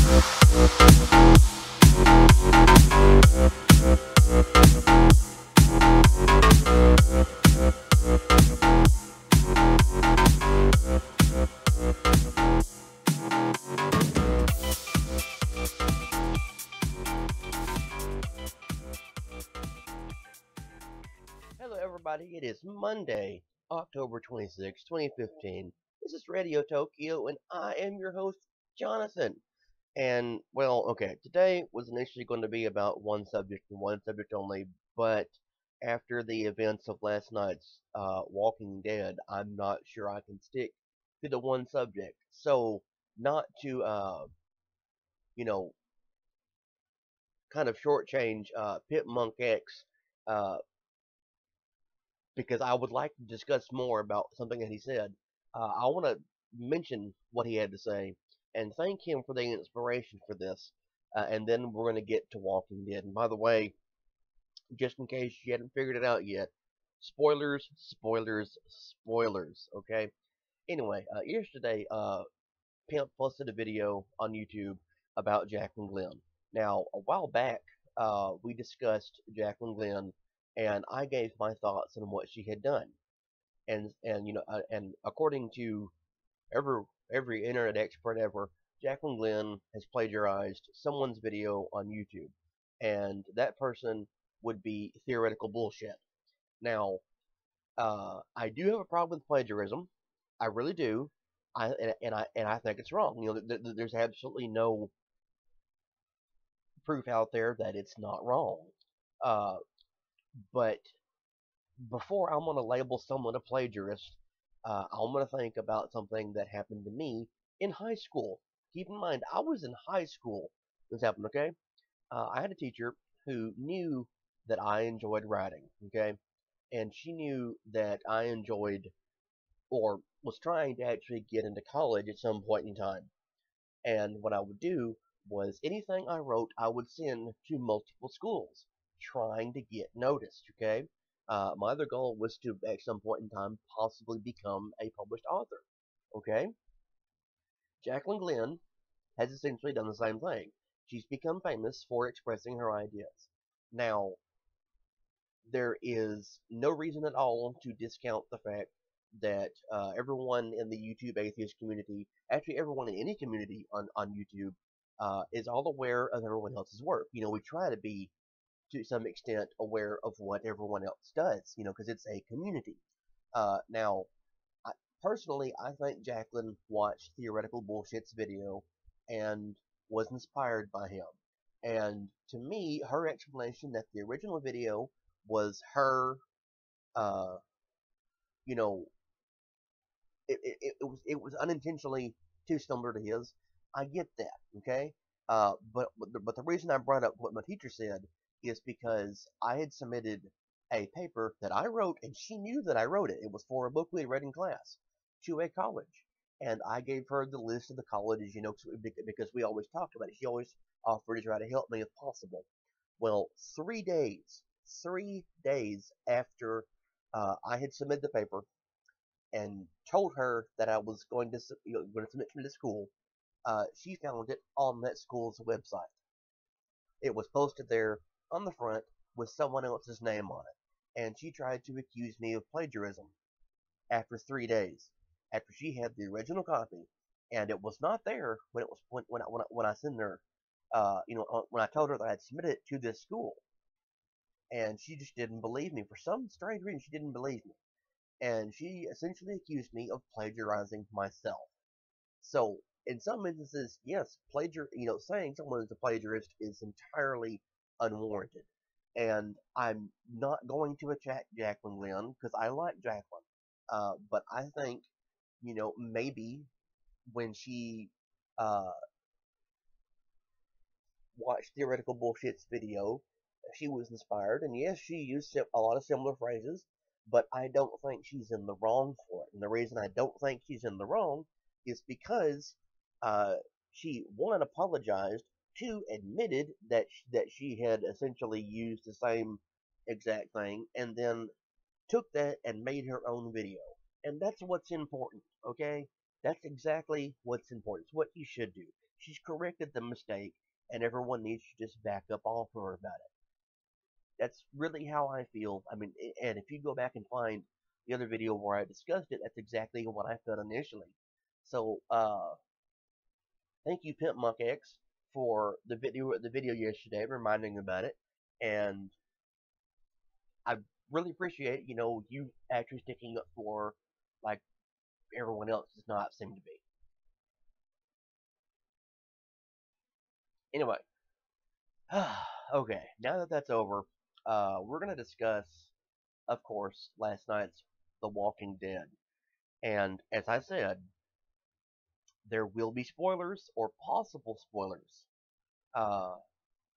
Hello, everybody. It is Monday, October 26, 2015. This is Radio Tokyo, and I am your host, Jonathan. And, well, okay, today was initially going to be about one subject and one subject only, but after the events of last night's Walking Dead, I'm not sure I can stick to the one subject. So, not to, you know, kind of shortchange Pip Monk X, uh, because I would like to discuss more about something that he said. I want to mention what he had to say and thank him for the inspiration for this. And then we're going to get to Walking Dead. And by the way, just in case you hadn't figured it out yet, spoilers, spoilers, spoilers. Okay. Anyway, yesterday, Pimp posted a video on YouTube about Jaclyn Glenn. Now, a while back, we discussed Jaclyn Glenn, and I gave my thoughts on what she had done. And according to every every internet expert ever, Jaclyn Glenn has plagiarized someone's video on YouTube, and that person would be theoretical bullshit. Now, I do have a problem with plagiarism. I really do. I think it's wrong. There's absolutely no proof out there that it's not wrong. Uh, but before I'm going to label someone a plagiarist, I'm going to think about something that happened to me in high school. Keep in mind, I was in high school when this happened, okay? I had a teacher who knew that I enjoyed writing, okay? And she knew that I enjoyed or was trying to actually get into college at some point in time. And what I would do was anything I wrote, I would send to multiple schools, trying to get noticed. Okay, my other goal was to, at some point in time, possibly become a published author. Okay, Jaclyn Glenn has essentially done the same thing. She's become famous for expressing her ideas. Now, there is no reason at all to discount the fact that everyone in the YouTube atheist community, actually everyone in any community on YouTube, is all aware of everyone else's work. We try to be, to some extent, aware of what everyone else does, because it's a community. Now, I, personally, I think Jaclyn watched Theoretical Bullshit's video and was inspired by him. And to me, her explanation that the original video was her, uh, you know, it was unintentionally too similar to his. I get that, okay? But the reason I brought up what my teacher said is because I had submitted a paper that I wrote, and she knew that I wrote it. It was for a book we had read in class to a college, and I gave her the list of the colleges, because we always talked about it. She always offered to try to help me if possible. Well, 3 days after I had submitted the paper and told her that I was going to submit me to school, she found it on that school's website. It was posted there on the front with someone else's name on it, and she tried to accuse me of plagiarism after 3 days, after she had the original copy, and it was not there when I sent her, when I told her that I had submitted it to this school, and she just didn't believe me for some strange reason. She didn't believe me, and she essentially accused me of plagiarizing myself. So, in some instances, yes, saying someone is a plagiarist is entirely unwarranted. And I'm not going to attack Jaclyn Glenn because I like Jaclyn. But I think, maybe when she uh, watched Theoretical Bullshit's video, she was inspired. And yes, she used a lot of similar phrases, but I don't think she's in the wrong for it. And the reason I don't think she's in the wrong is because uh, she, one, apologized, two, admitted that she had essentially used the same exact thing, and then took that and made her own video. And that's what's important, okay? That's exactly what's important. It's what you should do. she's corrected the mistake, and everyone needs to just back up off her about it. That's really how I feel. I mean, and if you go back and find the other video where I discussed it, that's exactly what I felt initially. So, thank you, Pimp Monk X, for the video yesterday, reminding me about it, and I really appreciate you actually sticking up for like everyone else does not seem to be. Anyway, okay, now that that's over, we're gonna discuss, of course, last night's The Walking Dead, and as I said, there will be spoilers or possible spoilers. Uh,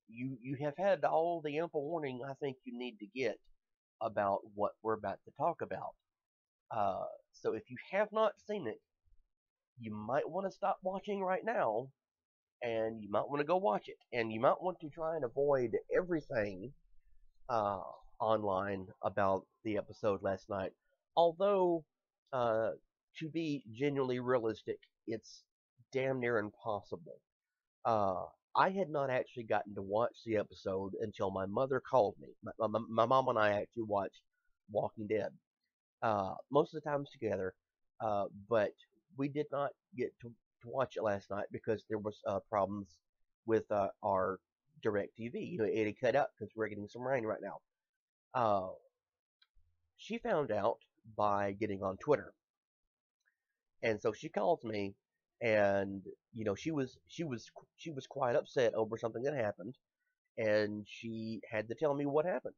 you have had all the ample warning I think you need to get about what we're about to talk about. Uh, so if you have not seen it, you might want to stop watching right now, and you might want to go watch it, and you might want to try and avoid everything uh, online about the episode last night. Although, uh, to be genuinely realistic, it's damn near impossible. Uh, I had not actually gotten to watch the episode until my mother called me. My mom and I actually watched Walking Dead most of the times together, but we did not get to watch it last night because there was problems with our direct TV. It had cut out because we're getting some rain right now. Uh, she found out by getting on Twitter, and so she called me, and she was quite upset over something that happened, and she had to tell me what happened.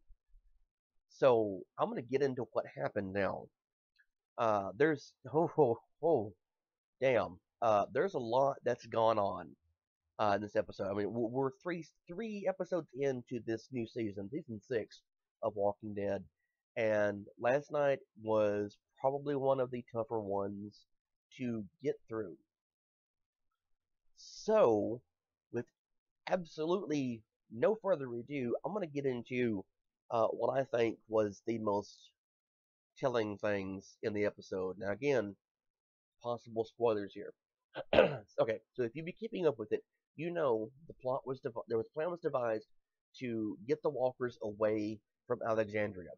So I'm gonna get into what happened now. There's damn. There's a lot that's gone on in this episode. I mean, we're three episodes into this new season 6 of Walking Dead, and last night was probably one of the tougher ones to get through. So, with absolutely no further ado, I'm going to get into what I think was the most telling things in the episode. Now, again, possible spoilers here. Okay, so if you've been keeping up with it, you know the plot was there was plan was devised to get the walkers away from Alexandria.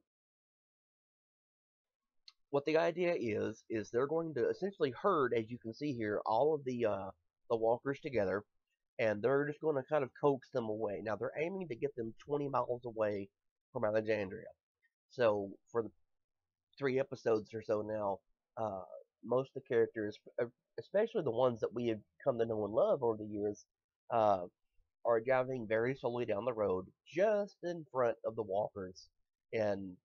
What the idea is they're going to essentially herd, as you can see here, all of the walkers together, and they're just going to kind of coax them away. Now they're aiming to get them 20 miles away from Alexandria. So for the 3 episodes or so now, uh, most of the characters, especially the ones that we have come to know and love over the years, uh, are driving very slowly down the road, just in front of the walkers. And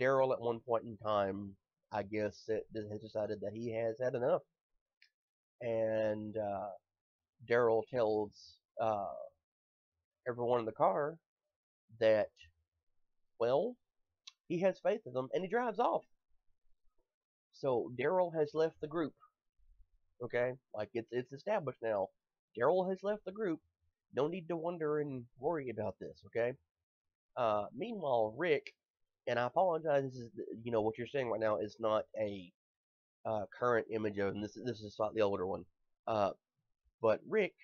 Daryl, at one point in time, I guess, has decided that he has had enough. And Daryl tells uh, everyone in the car that, well, he has faith in them, and he drives off. So Daryl has left the group. Okay, like it's established now. Daryl has left the group. No need to wonder and worry about this. Okay. Meanwhile, Rick, and I apologize. This is what you're saying right now is not a current image of him. This is a slightly older one. Uh, but Rick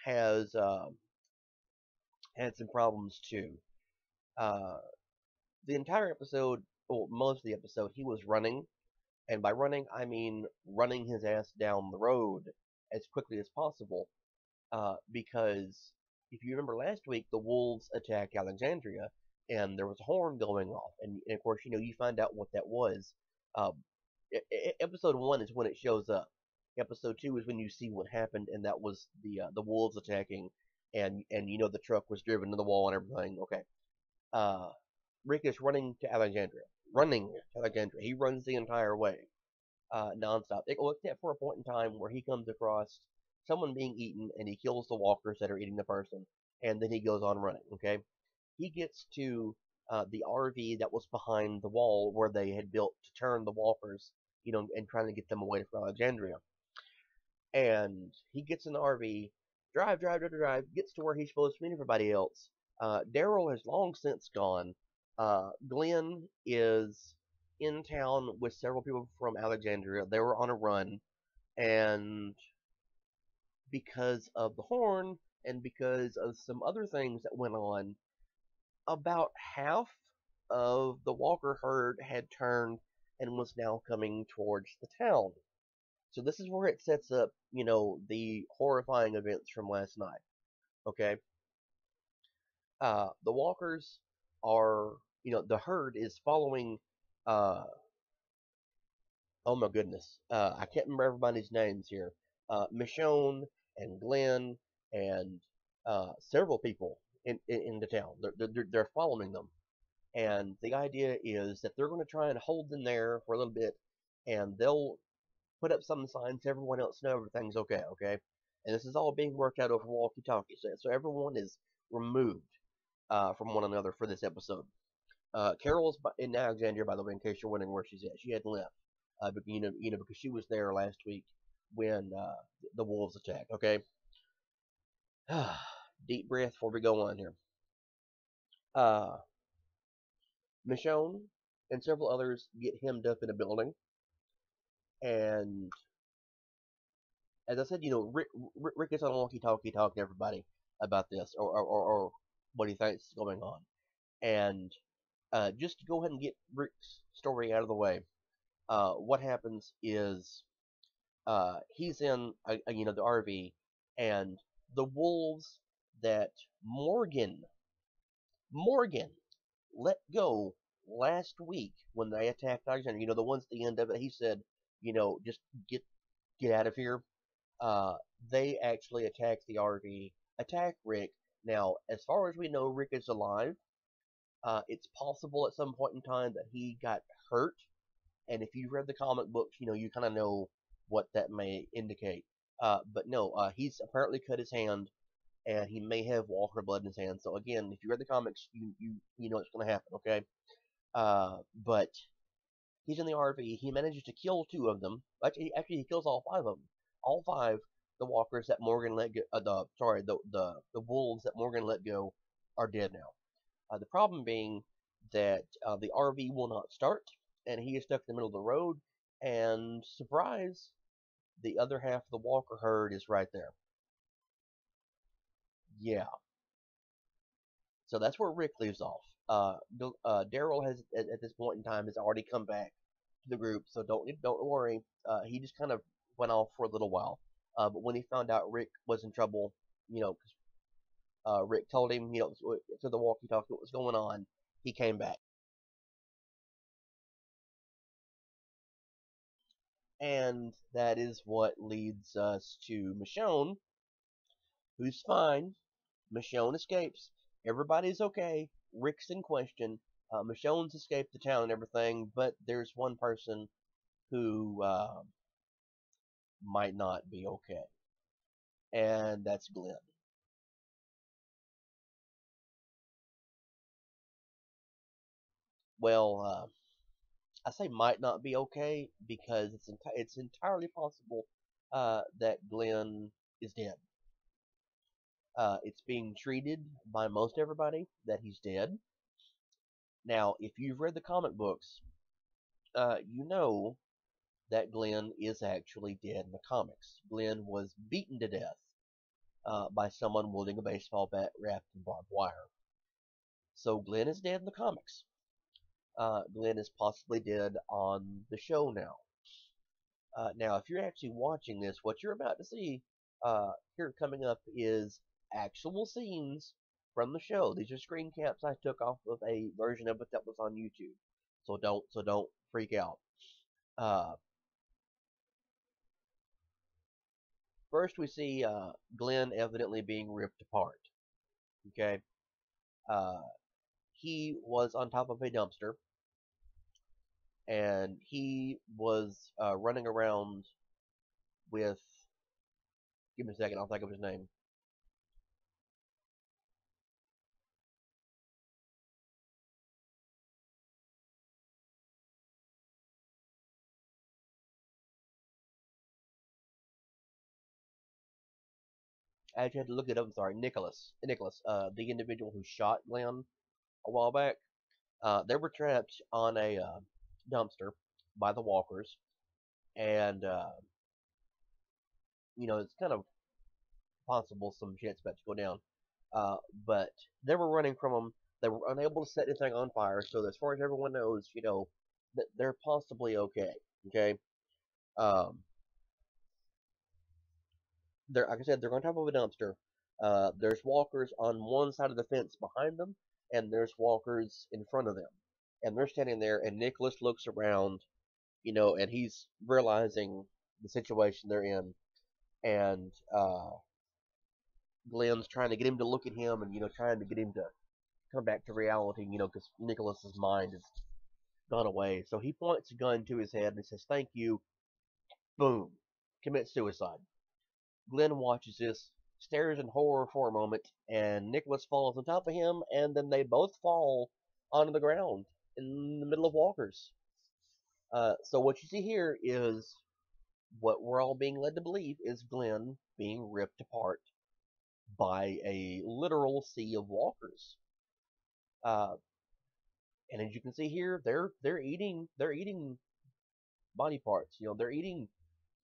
has had some problems too. Uh, the entire episode, well, most of the episode, he was running, and by running I mean running his ass down the road as quickly as possible. Because if you remember last week, the wolves attacked Alexandria, and there was a horn going off, and of course, you find out what that was. Uh, episode 1 is when it shows up. Episode 2 is when you see what happened, and that was the wolves attacking, and the truck was driven to the wall and everything. Okay. Uh, Rick is running to Alexandria. Running to Alexandria. He runs the entire way, nonstop. Except for a point in time where he comes across someone being eaten, and he kills the walkers that are eating the person, and then he goes on running. Okay, he gets to the RV that was behind the wall where they had built to turn the walkers, and trying to get them away from Alexandria. And he gets in the RV, drive, gets to where he's supposed to meet everybody else. Daryl has long since gone. Glenn is in town with several people from Alexandria. They were on a run, and because of the horn and because of some other things that went on, about half of the Walker herd had turned and was now coming towards the town. So this is where it sets up, the horrifying events from last night. Okay, the Walkers are, the herd is following. Uh, oh my goodness, I can't remember everybody's names here. Michonne and Glenn and several people in the town. They're following them, and the idea is that they're going to try and hold them there for a little bit, and they'll put up some signs so everyone else know everything's okay. Okay, and this is all being worked out over walkie-talkie, so everyone is removed from one another for this episode. Carol's in Alexandria, by the way, in case you're wondering where she's at. She hadn't left, but, because she was there last week when the wolves attacked. Okay, deep breath before we go on here. Uh, Michonne and several others get hemmed up in a building, and as I said, Rick is on walkie-talkie talking to everybody about this, or what he thinks is going on. And just to go ahead and get Rick's story out of the way, what happens is he's in the RV, and the wolves that Morgan let go last week when they attacked Alexander. The ones at the end of it. He said, just get out of here. Uh, they actually attacked the RV, attacked Rick. Now, as far as we know, Rick is alive. It's possible at some point in time that he got hurt, and if you've read the comic books, you kind of know what that may indicate. But no, he's apparently cut his hand, and he may have Walker blood in his hand. So again, if you read the comics, you know what's going to happen. Okay, but he's in the RV. He manages to kill two of them. Actually, he kills all five of them. All five, the walkers that Morgan let go. The wolves that Morgan let go are dead now. The problem being that the RV will not start, and he is stuck in the middle of the road. And surprise, the other half of the Walker herd is right there. Yeah. So that's where Rick leaves off. Daryl has, at this point in time, has already come back to the group, so don't worry. He just kind of went off for a little while. But when he found out Rick was in trouble, Rick told him, to the walkie-talkie what was going on. He came back, and that is what leads us to Michonne, who's fine. Michonne escapes. Everybody's okay. Rick's in question. Michonne's escaped the town and everything, but there's one person who might not be okay, and that's Glenn. Well, I say might not be okay because it's entirely possible that Glenn is dead. It's being treated by most everybody that he's dead. Now, if you've read the comic books, you know that Glenn is actually dead in the comics. Glenn was beaten to death by someone wielding a baseball bat wrapped in barbed wire. So Glenn is dead in the comics. Glenn is possibly dead on the show now. Now, if you're actually watching this, what you're about to see here coming up is actual scenes from the show. These are screen caps I took off of a version of it that was on YouTube. So don't freak out. Uh, First, we see Glenn evidently being ripped apart. Okay, uh, he was on top of a dumpster, and he was running around with. Give me a second. I'll think of his name. I actually had to look it up. I'm sorry, Nicholas. Nicholas, the individual who shot Glenn a while back. They were trapped on a dumpster by the walkers, and it's kind of possible some shit's about to go down. Uh, but they were running from them. They were unable to set anything on fire. So as far as everyone knows, that they're possibly okay. Okay. Um, they're like I said, they're on top of a dumpster. There's walkers on one side of the fence behind them, and there's walkers in front of them. And they're standing there, and Nicholas looks around, and he's realizing the situation they're in, and Glenn's trying to get him to look at him, and trying to get him to come back to reality, because Nicholas's mind has gone away. So he points a gun to his head and says, "Thank you." Boom, commits suicide. Glenn watches this, stares in horror for a moment, and Nicholas falls on top of him, and then they both fall onto the ground in the middle of walkers. So what you see here is what we're all being led to believe is Glenn being ripped apart by a literal sea of walkers. Uh, and as you can see here, they're eating body parts. They're eating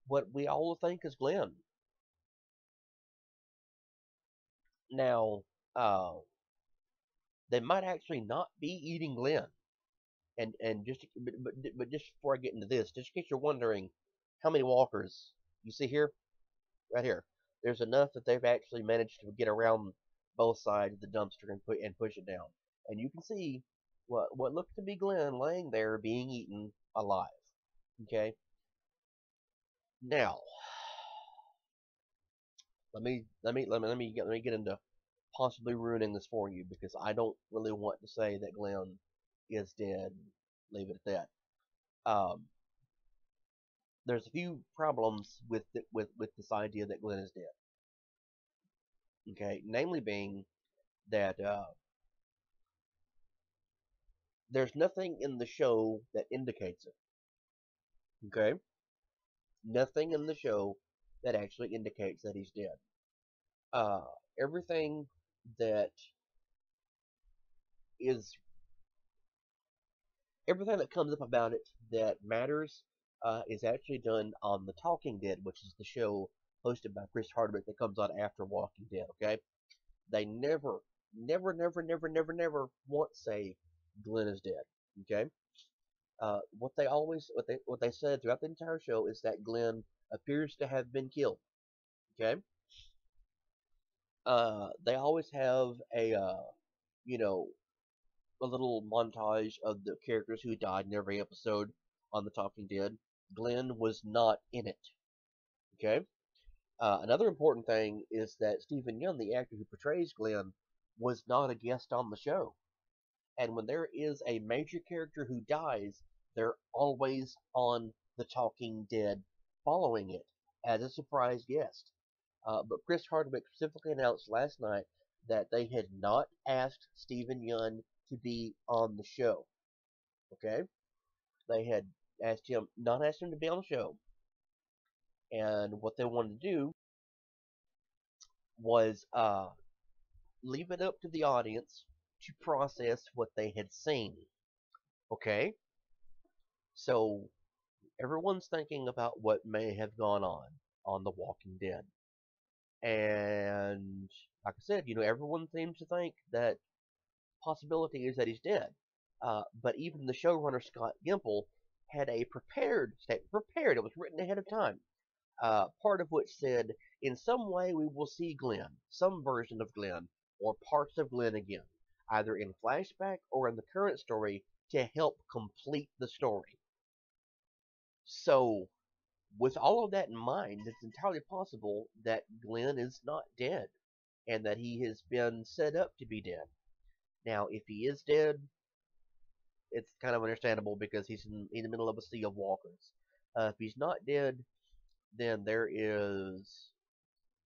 what we all think is Glenn. Now, uh, they might actually not be eating Glenn. And just but just before I get into this, just in case you're wondering how many walkers you see here, right here, there's enough that they've actually managed to get around both sides of the dumpster and push it down, and you can see what looks to be Glenn laying there being eaten alive. Okay, now let me get into possibly ruining this for you because I don't really want to say that Glenn is dead. Leave it at that. There's a few problems with this idea that Glenn is dead. Okay, namely being that there's nothing in the show that indicates it. Okay, nothing in the show that actually indicates that he's dead. Uh, everything that is everything that comes up about it that matters is actually done on The Talking Dead, which is the show hosted by Chris Hardwick that comes on after Walking Dead. Okay, they never once say Glenn is dead. Okay, what they said throughout the entire show is that Glenn appears to have been killed. Okay, they always have you know a little montage of the characters who died in every episode on The Talking Dead. Glenn was not in it. Okay, another important thing is that Stephen Young, the actor who portrays Glenn, was not a guest on the show. And when there is a major character who dies, they're always on The Talking Dead following it as a surprise guest. But Chris Hardwick specifically announced last night that they had not asked Stephen Young to be on the show. Okay? They had not asked him to be on the show. And what they wanted to do was leave it up to the audience to process what they had seen. Okay? So everyone's thinking about what may have gone on The Walking Dead. And like I said, everyone seems to think that possibility is that he's dead. But even the showrunner Scott Gimple had a prepared statement. Prepared, it was written ahead of time. Part of which said, "In some way, we will see Glenn, some version of Glenn, or parts of Glenn again, either in flashback or in the current story to help complete the story." So, with all of that in mind, it's entirely possible that Glenn is not dead and that he has been set up to be dead. Now, if he is dead, it's kind of understandable because he's in the middle of a sea of walkers. If he's not dead, then there is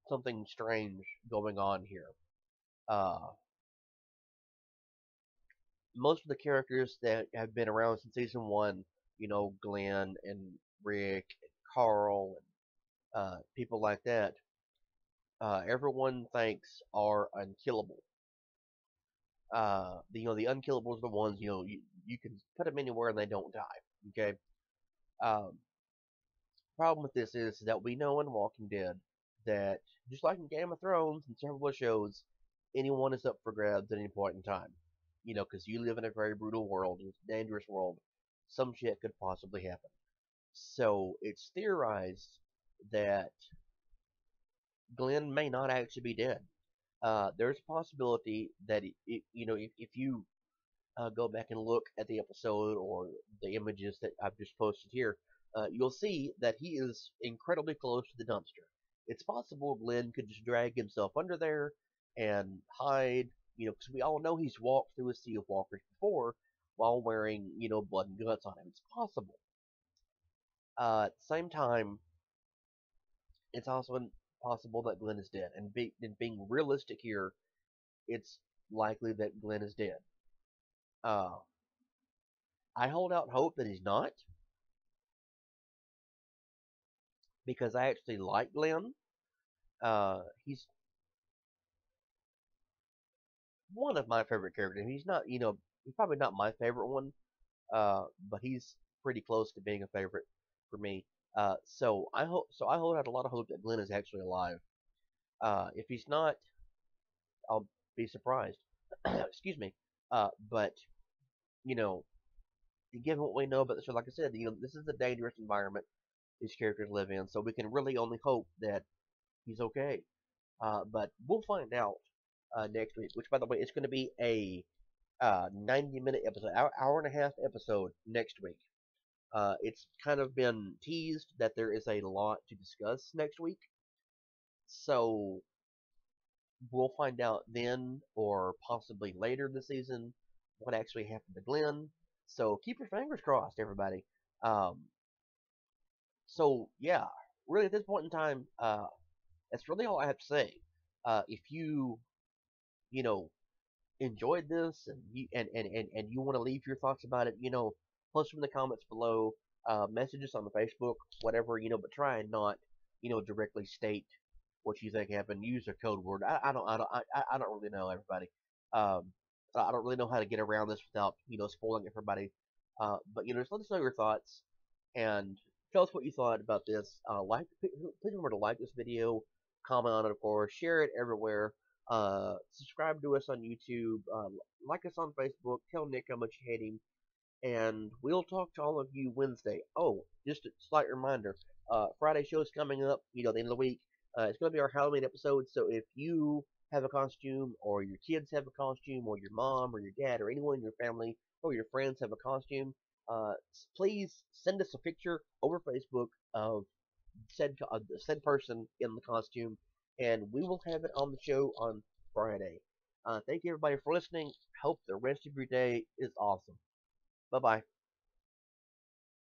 something strange going on here. Uh, most of the characters that have been around since season one, Glenn and Rick and Carl and people like that, everyone thinks are unkillable. The unkillables are the ones you can put them anywhere and they don't die. Okay. Um, problem with this is that we know in Walking Dead that just like in Game of Thrones and several shows, anyone is up for grabs at any point in time. Because you live in a very brutal world, it's a dangerous world. Some shit could possibly happen. So it's theorized that Glenn may not actually be dead. There's a possibility that if you go back and look at the episode or the images that I've just posted here, you'll see that he is incredibly close to the dumpster. It's possible Glenn could just drag himself under there and hide, because we all know he's walked through a sea of walkers before while wearing, blood and guts on him. It's possible. At the same time, it's also possible that Glenn is dead. And being realistic here, it's likely that Glenn is dead. Uh, I hold out hope that he's not, because I actually like Glenn. He's one of my favorite characters. He's not, he's probably not my favorite one, but he's pretty close to being a favorite for me. So I hold out a lot of hope that Glenn is actually alive. If he's not, I'll be surprised. Excuse me. But you know, given what we know about the show, like I said, this is a dangerous environment these characters live in, so we can really only hope that he's okay. But we'll find out next week, which, by the way, is going to be a 90-minute episode, hour and a half episode next week. It's kind of been teased that there is a lot to discuss next week, so we'll find out then, or possibly later this season, what actually happened to Glenn. So keep your fingers crossed, everybody. Um, so yeah, really at this point in time, that's really all I have to say. If you know enjoyed this and you want to leave your thoughts about it, post them in the comments below, messages on the Facebook, whatever, but try and not, directly state what you think happened. Use a code word. I don't really know, everybody. Um, I don't really know how to get around this without, spoiling everybody. But just let us know your thoughts and tell us what you thought about this. Please remember to like this video, comment on it, of course, share it everywhere. Subscribe to us on YouTube, like us on Facebook, tell Nick how much you hate him, and we'll talk to all of you Wednesday. Oh, just a slight reminder, Friday show's coming up, the end of the week. It's going to be our Halloween episode, so if you have a costume, or your kids have a costume, or your mom, or your dad, or anyone in your family, or your friends have a costume, please send us a picture over Facebook of said person in the costume, and we will have it on the show on Friday. Thank you everybody for listening. Hope the rest of your day is awesome. Bye bye.